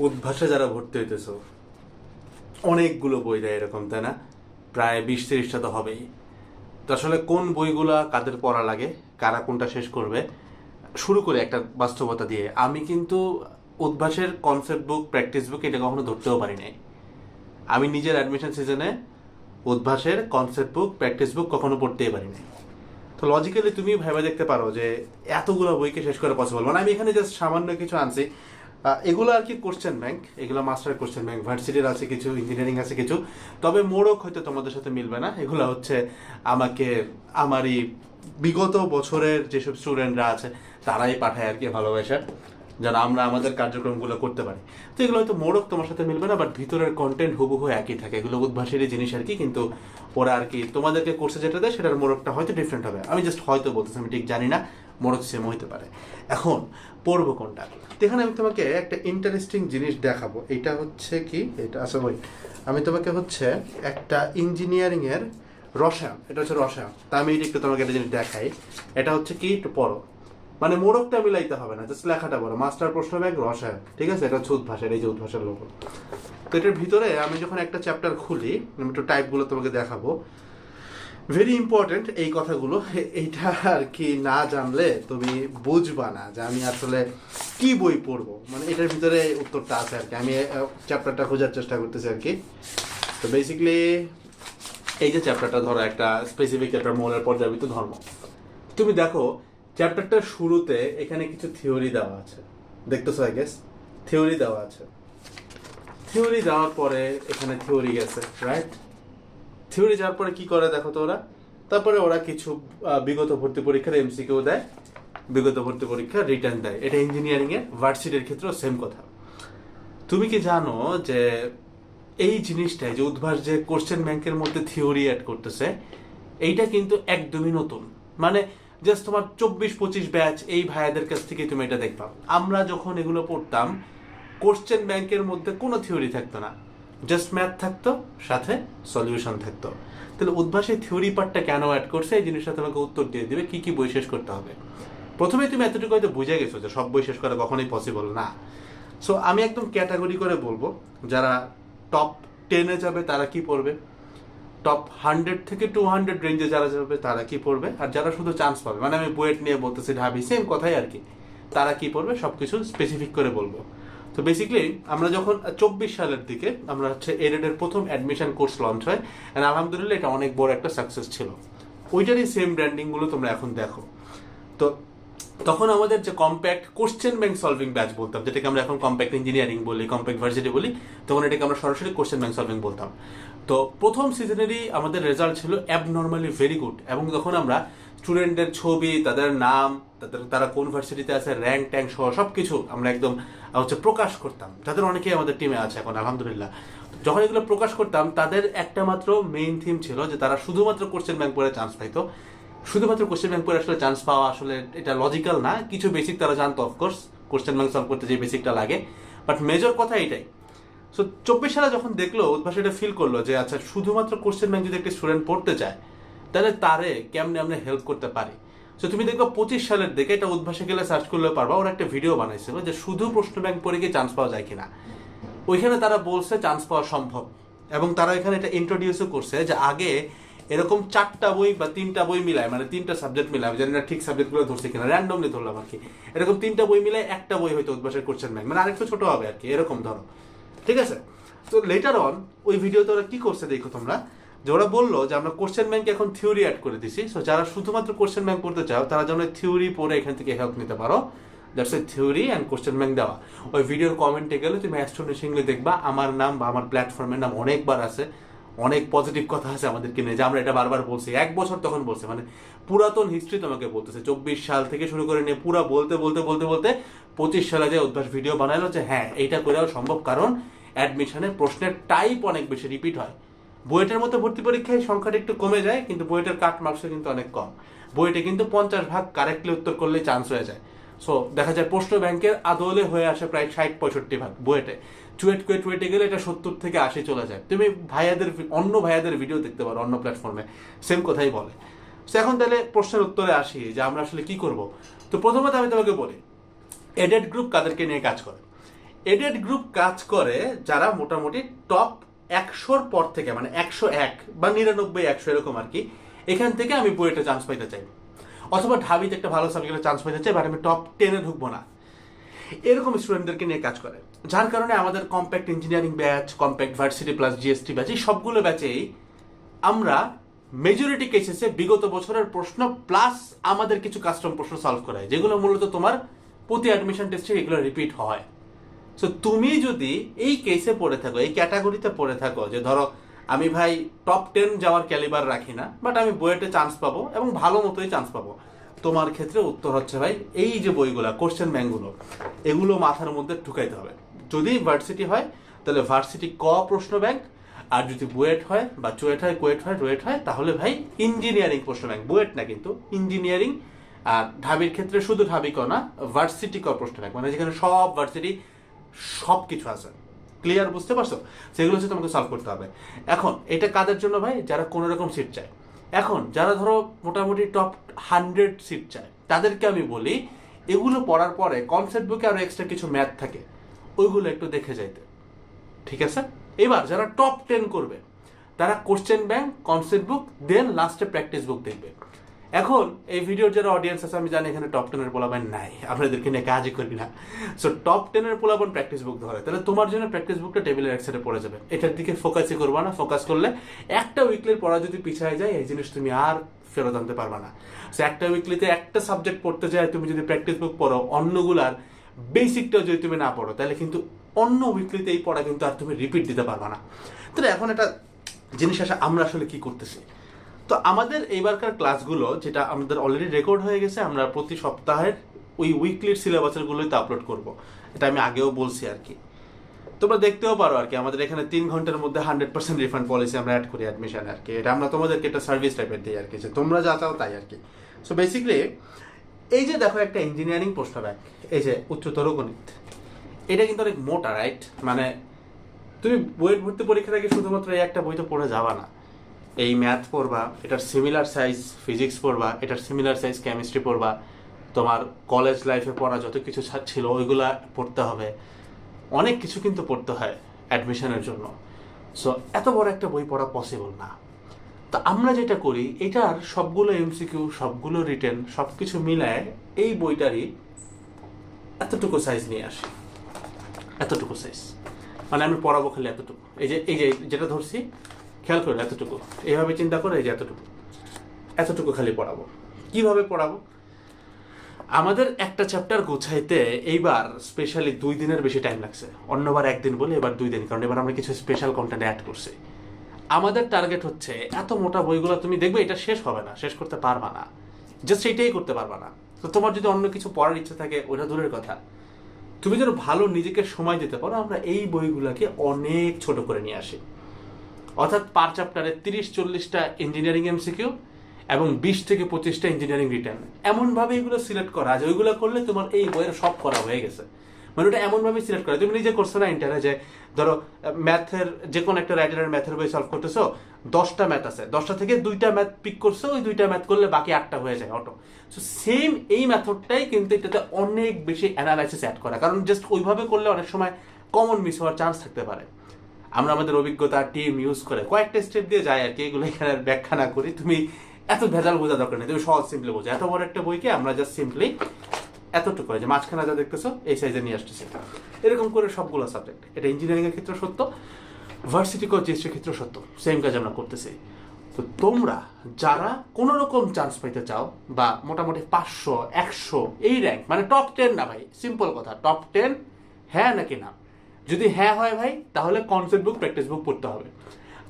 উদ্ভাসে যারা ভর্তি হইতেছো, অনেকগুলো বই দেয় এরকম, তাই না? প্রায় 20-30টা তো হবেই। তো আসলে কোন বইগুলা কাদের পড়া লাগে, কারা কোনটা শেষ করবে, শুরু করে একটা বাস্তবতা দিয়ে। আমি কিন্তু উদ্ভাসের কনসেপ্ট বুক, প্র্যাকটিস বুক এটা কখনো ধরতেও পারি নাই। আমি নিজের অ্যাডমিশন সিজনে উদ্ভাসের কনসেপ্ট বুক, প্র্যাকটিস বুক কখনো পড়তেই পারি নাই। তো লজিক্যালি তুমি ভেবে দেখতে পারো যে এতগুলো বইকে শেষ করা পসিবল। মানে আমি এখানে জাস্ট সামান্য কিছু আনছি। এগুলো আর কি কোশ্চেন ব্যাংক, এগুলো মাস্টার কোশ্চেন ব্যাংক, ভার্সিটির আছে কিছু, ইঞ্জিনিয়ারিং আছে কিছু। তবে মোড়ক হয়তো তোমাদের সাথে মিলবে না। এগুলো হচ্ছে আমাকে আমারই বিগত বছরের যেসব স্টুডেন্টরা আছে তারাই পাঠায় আর কি, ভালোবাসা, যেন আমরা আমাদের কার্যক্রমগুলো করতে পারি। তো এগুলো হয়তো মোড়ক তোমার সাথে মিলবে না, বাট ভিতরের কন্টেন্ট হুবহু একই থাকে। এগুলো উদ্ভাসেরই জিনিস আর কি, কিন্তু ওরা আর কি তোমাদেরকে কোর্সে যেটা দেয় সেটার মোড়কটা হয়তো ডিফারেন্ট হবে। আমি জাস্ট হয়তো বলতেছি, আমি ঠিক জানি না, মোড়ক সেম হইতে পারে। এখন পড়বো কোনটা? তো এখানে আমি তোমাকে একটা ইন্টারেস্টিং জিনিস দেখাবো। এটা হচ্ছে কি, এটা আচ্ছা বই, আমি তোমাকে হচ্ছে একটা ইঞ্জিনিয়ারিং এর রসায়ন, এটা হচ্ছে রসায়ন। তা আমি একটু তোমাকে একটা জিনিস দেখাই। এটা হচ্ছে কি, একটু পড়ো। মানে মোড়কটা মিলাইতে হবে না, জাস্ট লেখাটা বড়, মাস্টার প্রশ্ন ব্যাংক রসায়ন, ঠিক আছে? এটা হচ্ছে উদ্ভাসের, এই যে উদ্ভাসের লোগো। তো এটার ভিতরে আমি যখন একটা চ্যাপ্টার খুলি, আমি একটু টাইপগুলো তোমাকে দেখাবো। ভেরি ইম্পর্টেন্ট এই কথাগুলো, এইটা আর কি না জানলে তুমি বুঝবা না যে আমি আসলে কি বই পড়বো। মানে এটার ভিতরে উত্তরটা আছে আর কি, আমি চ্যাপ্টারটা খোঁজার চেষ্টা করতেছি আর কি। তো বেসিক্যালি এই যে চ্যাপ্টারটা, ধরো একটা স্পেসিফিক চ্যাপ্টার, মৌলের পর্যাবৃত্ত ধর্ম। তুমি দেখো চ্যাপ্টারটার শুরুতে এখানে কিছু থিওরি দেওয়া আছে, দেখতেছো? আই গেস থিওরি দেওয়া আছে। থিওরি দেওয়ার পরে এখানে থিওরি গেছে, রাইট? থিওরি যাওয়ার পরে কি করে দেখো তো ওরা, তারপরে ওরা কিছু বিগত ভর্তি পরীক্ষার এমসিকিউ দেয়, বিগত ভর্তি পরীক্ষার রিটার্ন দেয়। এটা ইঞ্জিনিয়ারিং এর ভার্সিটির ক্ষেত্রেও সেম কথা। তুমি কি জানো যে এই জিনিসটাই যে উদ্ভাস যে কোশ্চেন ব্যাংকের মধ্যে থিওরি অ্যাড করতেছে, এইটা কিন্তু একদমই নতুন। মানে জাস্ট তোমার 24-25 ব্যাচ এই ভাইয়াদের কাছ থেকে তুমি এটা দেখবা। আমরা যখন এগুলো পড়তাম, কোশ্চেন ব্যাংকের মধ্যে কোনো থিওরি থাকতো না, জাস্ট ম্যাথ থাকতো, সাথে সলিউশন থাকতো। তাহলে উদ্ভাসের থিওরি পার্টটা কেন অ্যাড করছে, এই জিনিসটা তোমাকে উত্তর দিয়ে দিবে কি কি বই শেষ করতে হবে। প্রথমে তুমি এতটুকু হয়তো বুঝে গেছো যে সব বই শেষ করা কখনোই পসিবল না। সো আমি একদম ক্যাটাগরি করে বলবো, যারা টপ 10-এ যাবে তারা কি পড়বে, টপ 100 থেকে 200 রেঞ্জে যারা যাবে তারা কি পড়বে, আর যারা শুধু চান্স পাবে, মানে আমি বুয়েট নিয়ে বলতেছি, ঢাবি, সেম কথাই আর কি, তারা কি পড়বে সবকিছু স্পেসিফিক করে বলবো। তো বেসিক্যালি আমরা যখন 24 সালের দিকে আমরা হচ্ছে এডের প্রথম অ্যাডমিশন কোর্স লঞ্চ হয়, এন্ড আলহামদুলিল্লাহ এটা অনেক বড় একটা সাকসেস ছিল। ওইটারই সেম ব্র্যান্ডিং গুলো তোমরা এখন দেখো। তো তখন আমাদের যে compact question bank solving batch বলতাম, যেটাকে আমরা এখন কম্প্যাক্ট ইঞ্জিনিয়ারিং বলি, কম্প্যাক্ট ভার্সিটি বলি, তখন এটাকে আমরা সরাসরি কোশ্চেন ব্যাংক সলভিং বলতাম। তো প্রথম সিজনেরই আমাদের রেজাল্ট ছিল অ্যাবনর্মালি ভেরি গুড, এবং তখন আমরা স্টুডেন্টদের ছবি, তাদের নাম, তারা কোন ভার্সিটিতে আছে, র্যাঙ্ক ট্যাঙ্ক সহ সবকিছু আমরা একদম হচ্ছে প্রকাশ করতাম, যাদের অনেকেই আমাদের টিমে আছে এখন আলহামদুলিল্লাহ। যখন এগুলো প্রকাশ করতাম, তাদের একটা মাত্র মেইন থিম ছিল যে তারা শুধুমাত্র কোশ্চেন ব্যাংক পড়ে চান্স পাইতো। শুধুমাত্র কোশ্চেন ব্যাংক পড়ে আসলে চান্স পাওয়া আসলে এটা লজিক্যাল না, কিছু বেসিক তারা জানতো অফকোর্স, কোশ্চেন ব্যাংক সলভ করতে যে বেসিকটা লাগে, বাট মেজর কথা এটাই। সো 24 সালে যখন দেখলো, উদ্ভাস এটা ফিল করলো যে আচ্ছা শুধুমাত্র কোশ্চেন ব্যাংক যদি একটা স্টুডেন্ট পড়তে চায়, তাহলে তারে কেমনে আমরা হেল্প করতে পারি। সো তুমি দেখবে 25 সালের দিকে, এটা উদ্ভাসে গেলে সার্চ করলে পারবা, ওরা একটা ভিডিও বানাইছিল যে শুধু প্রশ্ন ব্যাংক পড়ে গিয়ে চান্স পাওয়া যায় কিনা। ওইখানে তারা বলছে চান্স পাওয়া সম্ভব, এবং তারা এখানে এটা ইন্ট্রোডিউসও করছে যে আগে এরকম 4টা বই বা 3টা বই মিলায়, মানে 3টা সাবজেক্ট মিলায়, জানি না ঠিক সাবজেক্টগুলো ধরছে কিনা, র্যান্ডমলি ধরলাম আর কি, এরকম 3টা বই মিলায় একটা বই হয়তো উদ্ভাসের কোশ্চেন ব্যাংক, মানে আরেকটু ছোট হবে আর কি, এরকম ধরো, ঠিক আছে? তো লেটার অন ওই ভিডিওতে ওরা কি করছে দেখো তোমরা, যে ওরা বললো যে আমরা কোশ্চেন ব্যাংকে এখন থিওরি অ্যাড করে দিছি। সো যারা শুধুমাত্র কোশ্চেন ব্যাংক পড়তে চাও, তারা যেন থিওরি পড়ে এখান থেকে হেল্প নিতে পারো। That's a theory and question bank দেওয়া। ওই ভিডিওর কমেন্টে গেলে তুমি অ্যাস্ট্রোনিশিংলি দেখবা আমার নাম বা আমার প্ল্যাটফর্মের নাম অনেকবার আছে, অনেক পজিটিভ কথা আছে আমাদেরকে নিয়ে, যে আমরা এটা বারবার বলছি, 1 বছর তখন বলছে, মানে পুরাতন হিস্ট্রি তোমাকে বলতেছে, 24 সাল থেকে শুরু করে নিয়ে পুরা বলতে বলতে বলতে বলতে 25 সালে যে উদ্ভাস ভিডিও বানালো যে হ্যাঁ এইটা করেও সম্ভব, কারণ অ্যাডমিশনে প্রশ্নের টাইপ অনেক বেশি রিপিট হয়। বুয়েটের মতো ভর্তি পরীক্ষায় সংখ্যাটা একটু কমে যায়, কিন্তু বুয়েটের কাট মার্কসও কিন্তু অনেক কম। বুয়েটে কিন্তু 50 ভাগ কারেক্টলি উত্তর করলে চান্স হয়ে যায়। সো দেখা যায় প্রশ্ন ব্যাংকের আদলে হয়ে আসে প্রায় 60-65 ভাগ বুয়েটে। চুয়েটে গেলে এটা 70 থেকে 80 চলে যায়। তুমি অন্য ভাইয়াদের ভিডিও দেখতে পারো অন্য প্ল্যাটফর্মে, সেম কথাই বলে। সো এখন তাহলে প্রশ্নের উত্তরে আসি যে আমরা আসলে কি করব। তো প্রথমত আমি তোমাকে বলি, এডেড গ্রুপ কাদেরকে নিয়ে কাজ করে। এডেড গ্রুপ কাজ করে যারা মোটামুটি টপ 100-র পর থেকে, মানে 101 বা 99-100 এরকম আর কি, এখান থেকে আমি বুয়েটে চান্স পাইতে চাই, অথবা ঢাবিতে একটা ভালো সাবজেক্টে চান্স পাইতে চাই, বাট আমি টপ 10-এ ঢুকবো না, এরকম স্টুডেন্টদেরকে নিয়ে কাজ করে। যার কারণে আমাদের compact engineering batch, compact varsity plus GST batch, এই সবগুলো ব্যাচেই আমরা মেজরিটি কেসেসে বিগত বছরের প্রশ্ন প্লাস আমাদের কিছু কাস্টম প্রশ্ন সলভ করাই, যেগুলো মূলত তোমার প্রতি অ্যাডমিশন টেস্টে এগুলো রিপিট হয়। সো তুমি যদি এই কেসে পড়ে থাকো, এই ক্যাটাগরিতে পড়ে থাকো যে ধরো আমি ভাই টপ 10 যাওয়ার ক্যালিবার রাখি না, বাট আমি বুয়েটে চান্স পাবো এবং ভালো মতোই চান্স পাবো, তোমার ক্ষেত্রে উত্তর হচ্ছে ভাই এই যে বইগুলা, কোশ্চেন ব্যাংকগুলো, এগুলো মাথার মধ্যে ঢুকাইতে হবে। যদি ভার্সিটি হয় তাহলে ভার্সিটি ক প্রশ্ন ব্যাংক, আর যদি বুয়েট হয় বা চুয়েট হয়, কুয়েট হয়, রুয়েট হয়, তাহলে ভাই ইঞ্জিনিয়ারিং প্রশ্ন ব্যাংক, বুয়েট না কিন্তু ইঞ্জিনিয়ারিং। আর ঢাবির ক্ষেত্রে শুধু ঢাবি ক না, ভার্সিটি ক প্রশ্ন ব্যাংক, মানে যেখানে সব ভার্সিটি সব কিছু আছে। ক্লিয়ার, বুঝতে পারছো? সেগুলো হচ্ছে তোমাকে সলভ করতে হবে। এখন এটা কাদের জন্য ভাই? যারা কোনো রকম সিট চায়। এখন যারা ধরো মোটামুটি টপ 100 সিট চায়, তাদেরকে আমি বলি এগুলো পড়ার পরে কনসেপ্ট বুকে আরো এক্সট্রা কিছু ম্যাথ থাকে, ওইগুলো একটু দেখে যাইতে, ঠিক আছে? এবার যারা টপ 10 করবে তারা কোশ্চেন ব্যাংক, কনসেপ্ট বুক, দেন লাস্টে প্র্যাকটিস বুক দেখবে। এখন এই ভিডিওর যারা অডিয়েন্স আছে, আমি জানি এখানে টপ 10-এর পোলাপান নাই, আপনাদেরকে নিয়ে কাজই করি না। সো টপ 10-এর পোলাপান প্র্যাকটিস বুক ধরে, তাহলে তোমার জন্য প্র্যাকটিস বুকটা টেবিলের এক সাইডে পড়ে যাবে। এটার দিকে ফোকাসই করবা না। ফোকাস করলে একটা উইকলির পড়া যদি পিছিয়ে যায়, এই জিনিস তুমি আর ফেরত আনতে পারবা না। সো একটা উইকলিতে একটা সাবজেক্ট পড়তে যায়, তুমি যদি প্র্যাকটিস বুক পড়ো, অন্যগুলার বেসিকটাও যদি তুমি না পড়ো, তাহলে কিন্তু অন্য উইকলিতে এই পড়া কিন্তু আর তুমি রিপিট দিতে পারবা না। তাহলে এখন একটা জিনিস আসে, আমরা আসলে কি করতেছি। তো আমাদের এইবারকার ক্লাসগুলো, যেটা আমাদের অলরেডি রেকর্ড হয়ে গেছে, আমরা প্রতি সপ্তাহের ওই উইকলির সিলেবাসের গুলোই তো আপলোড করব। এটা আমি আগেও বলছি আর কি, তোমরা দেখতেও পারো আর কি। আমাদের এখানে 3 ঘন্টার মধ্যে 100% রিফান্ড পলিসি আমরা অ্যাড করি অ্যাডমিশন আর কি। এটা আমরা তোমাদেরকে একটা সার্ভিস টাইপের দিই আর কি, যে তোমরা যা চাও তাই আর কি। সো বেসিক্যালি এই যে দেখো একটা ইঞ্জিনিয়ারিং প্রশ্ন ব্যাংক, এই যে উচ্চতর গণিত, এটা কিন্তু অনেক মোটা, রাইট? মানে তুমি বইয়ের ভর্তি পরীক্ষার আগে শুধুমাত্র এই একটা বই তো পড়ে যাবা না। এই ম্যাথ পড়বা, এটার সিমিলার সাইজ ফিজিক্স পড়বা, এটার সিমিলার সাইজ কেমিস্ট্রি পড়বা, তোমার কলেজ লাইফে পড়া যত কিছু ছিল ওইগুলা পড়তে হবে, অনেক কিছু কিন্তু পড়তে হয় অ্যাডমিশনের জন্য। সো এত বড় একটা বই পড়া পসিবল না। তা আমরা যেটা করি, এটার সবগুলো এমসিকিউ, সবগুলো রিটেন, সব কিছু মিলায় এই বইটারই এতটুকু সাইজ নিয়ে আসি, এতটুকু সাইজ। মানে আমি পড়াবো খালি এতটুকু, এই যে যেটা ধরছি খেয়াল করে, এতটুকু, এইভাবে চিন্তা করে, এই যে এতটুকু খালি পড়াবো। কিভাবে পড়াবো? আমাদের একটা চ্যাপ্টার গোছাইতে এইবার স্পেশালি 2 দিনের বেশি টাইম লাগছে। অন্যবার 1 দিন বলে, এবার 2 দিন, কারণ এবার আমরা কিছু স্পেশাল কন্টেন্ট অ্যাড করছি। আমাদের টার্গেট হচ্ছে, এত মোটা বইগুলো তুমি দেখবে এটা শেষ হবে না, শেষ করতে পারবা না, জাস্ট এইটাই করতে পারবা না। তো তোমার যদি অন্য কিছু পড়ার ইচ্ছা থাকে, ওটা দূরের কথা, তুমি যেন ভালো নিজেকে সময় দিতে পারো, আমরা এই বইগুলোকে অনেক ছোট করে নিয়ে আসি। অর্থাৎ পার চ্যাপ্টারে 30-40টা ইঞ্জিনিয়ারিং এমসিকিউ এবং 20 থেকে 25টা ইঞ্জিনিয়ারিং রিটার্ন, এমনভাবে এগুলো সিলেক্ট করা যে ওইগুলো করলে তোমার এই বইয়ের সব করা হয়ে গেছে। মানে ওটা এমনভাবে সিলেক্ট করা, তুমি নিজে করছো না ইন্টারে, যে ধরো ম্যাথের যে কোনো একটা রাইটারের ম্যাথের বই সলভ করতেছো, 10টা ম্যাথ আছে, 10টা থেকে 2টা ম্যাথ পিক করছো, ওই 2টা ম্যাথ করলে বাকি 8টা হয়ে যায় অটো। সো সেম এই মেথডটাই কিন্তু এটাতে অনেক বেশি অ্যানালাইসিস অ্যাড করা, কারণ জাস্ট ওইভাবে করলে অনেক সময় কমন মিস হওয়ার চান্স থাকতে পারে। আমরা আমাদের অভিজ্ঞতা টিম ইউজ করে কয়েকটা স্টেপ দিয়ে যাই আর কি, এগুলো এখানে ব্যাখ্যা না করি। তুমি এত ভেজাল বোঝা দরকার নেই, তুমি সহজ সিম্পলি বোঝো। এত বড় একটা বইকে আমরা জাস্ট সিম্পলি এতটুকু, যে মাঝখানে যা দেখতেছো এই সাইজে নিয়ে আসতেছি, এরকম করে সবগুলো সাবজেক্ট। এটা ইঞ্জিনিয়ারিং এর ক্ষেত্রে সত্য, ভার্সিটি জিএসটির ক্ষেত্রে সত্য, সেম কাজ আমরা করতেছি। তো তোমরা যারা কোনো রকম চান্স পাইতে চাও, বা মোটামুটি 500-100 এই র্যাঙ্ক, মানে টপ 10 না ভাই, সিম্পল কথা, টপ 10 হ্যাঁ নাকি না? যদি হ্যাঁ হয় ভাই, তাহলে কনসেপ্ট বুক, প্র্যাকটিস বুক পড়তে হবে।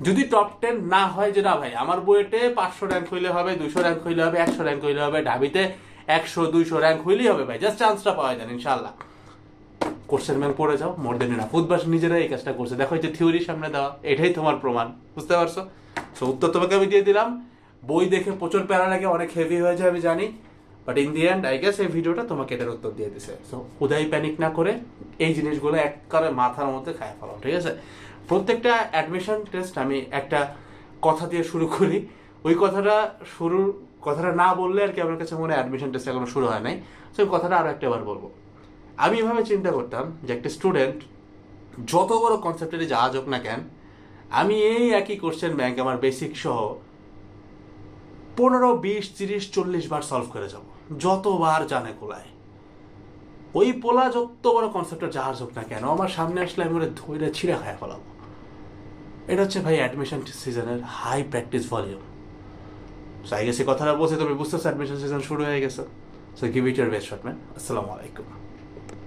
যদি টপ 10 না হয়, যে না ভাই আমার বইয়েতে 500 র্যাঙ্ক হইলে হবে, 200 র্যাঙ্ক হইলে হবে, 100 র্যাঙ্ক হইলে হবে, ঢাবিতে 100-200 র্যাঙ্ক হইলেই হবে ভাই, জাস্ট চান্সটা পাওয়া যায় ইনশাআল্লাহ, কোর্সের ম্যান পড়ে যাও, মোর দেন না। ফুটবাস নিজেরা এই কাজটা করছে, দেখো এই যে থিওরি সামনে দেওয়া, এটাই তোমার প্রমাণ, বুঝতে পারছো? সো উত্তর তোমাকে আমি দিয়ে দিলাম। বই দেখে প্রচুর প্যারা লাগে, অনেক হেভি হয়ে যায় আমি জানি, but in the end I guess এই ভিডিওটা তোমাকে এটার উত্তর দিয়ে দিছে। সো উদয় প্যানিক না করে এই জিনিসগুলো একবারে মাথার মধ্যে খায় ফেলো, ঠিক আছে? প্রত্যেকটা অ্যাডমিশন টেস্ট আমি একটা কথা দিয়ে শুরু করি, ওই কথাটা না বললে আর কি আমার কাছে মনে হয় অ্যাডমিশন টেস্ট এখনো শুরু হয় নাই। সো কথাটা আরো একটা বার বলবো, আমি এভাবে চিন্তা করতাম যে একটা স্টুডেন্ট যত বড় কনসেপ্টেরই যাওয়া হোক না কেন, আমি এই একই কোশ্চেন ব্যাংক আমার বেসিক সহ 15, 20, 30, 40 বার সলভ করে যাব, যতবার জানে কোলায়। ওই পোলা যত বড় কনসেপ্টের জাহাজ হোক না কেন, আমার সামনে আসলে আমি ওরা ধৈর্য ছিঁড়ে খায় ফেলাবো। এটা হচ্ছে ভাই অ্যাডমিশন সিজনের high practice volume. So I guess এই কথাটা বলছি, তুমি বুঝতেছো অ্যাডমিশন সিজন শুরু হয়ে গেছে। So give it your best shot man. আসসালামু আলাইকুম।